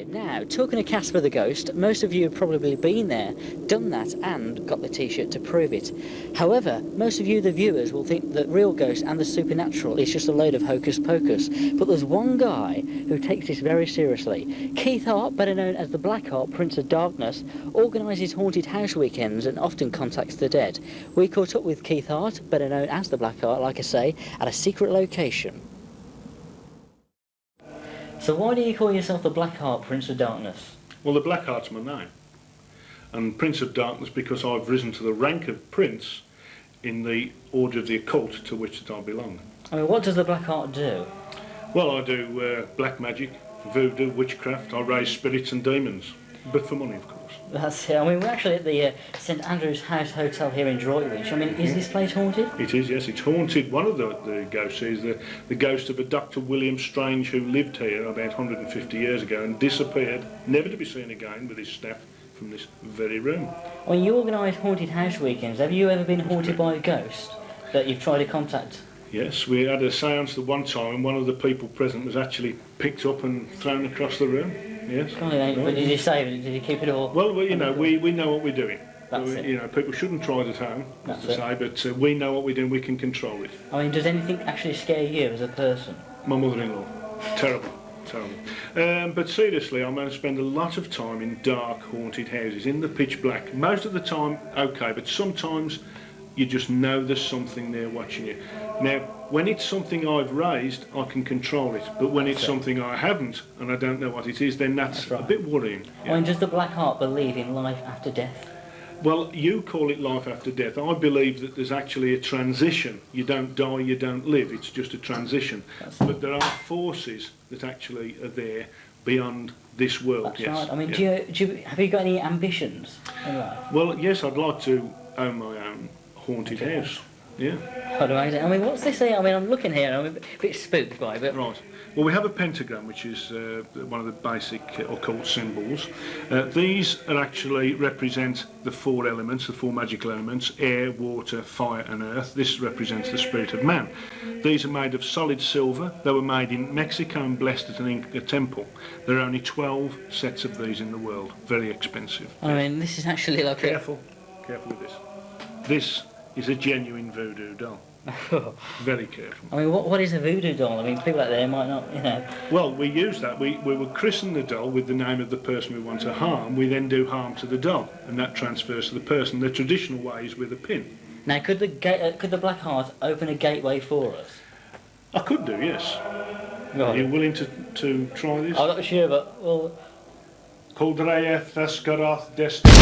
Right, now, talking of Casper the Ghost, most of you have probably been there, done that, and got the t-shirt to prove it. However, most of you, the viewers, will think that real ghosts and the supernatural is just a load of hocus pocus. But there's one guy who takes this very seriously. Keith Hart, better known as the Black Hart, Prince of Darkness, organises haunted house weekends and often contacts the dead. We caught up with Keith Hart, better known as the Black Hart, like I say, at a secret location. So why do you call yourself the Black Hart, Prince of Darkness? Well, the Black Hart's my name, and Prince of Darkness because I've risen to the rank of Prince in the order of the occult to which I belong. I mean, what does the Black Hart do? Well, I do black magic, voodoo, witchcraft. I raise spirits and demons, but for money, of course. That's it. I mean, we're actually at the St Andrew's House Hotel here in Droitwich. I mean, is this place haunted? It is, yes. It's haunted. One of the ghosts is the ghost of a Dr. William Strange who lived here about 150 years ago and disappeared, never to be seen again with his staff from this very room. When you organise haunted house weekends, have you ever been haunted by a ghost that you've tried to contact? Yes, we had a séance at one time and one of the people present was actually picked up and thrown across the room. Yes. But did you save it? Did you keep it all? Well, you know, we know what we're doing. That's it. You know, people shouldn't try it at home, as to say, but we know what we're doing, we can control it. I mean, does anything actually scare you as a person? My mother-in-law. Terrible. Terrible. But seriously, I'm going to spend a lot of time in dark, haunted houses, in the pitch black. Most of the time, okay, but sometimes you just know there's something there watching you. Now, when it's something I've raised, I can control it. But when it's something I haven't, and I don't know what it is, then that's right. A bit worrying. Yeah. I mean, does the Black Hart believe in life after death? Well, you call it life after death. I believe that there's actually a transition. You don't die, you don't live. It's just a transition. But there are forces that actually are there beyond this world. That's yes. right. I mean, Yeah. have you got any ambitions in life? Well, yes, I'd like to own my own haunted house. Yeah. Quite amazing. I mean, what's this here? I mean, I'm looking here and I'm a bit spooked by it. Right. Well, we have a pentagram, which is one of the basic occult symbols. These are actually represent the four elements, the four magical elements: air, water, fire and earth. This represents the spirit of man. These are made of solid silver. They were made in Mexico and blessed at an Inca temple. There are only 12 sets of these in the world. Very expensive. I mean, this is actually like Careful with this. This is a genuine voodoo doll. Very careful. I mean, what is a voodoo doll? I mean, people out there might not, you know. Well, we use that. We will christen the doll with the name of the person we want to harm. We then do harm to the doll, and that transfers to the person. The traditional way is with a pin. Now, could the Black Hart open a gateway for us? I could do, yes. Right. Are you willing to try this? I'm not sure, but well. Kuldreeth Thesgaroth Destiny.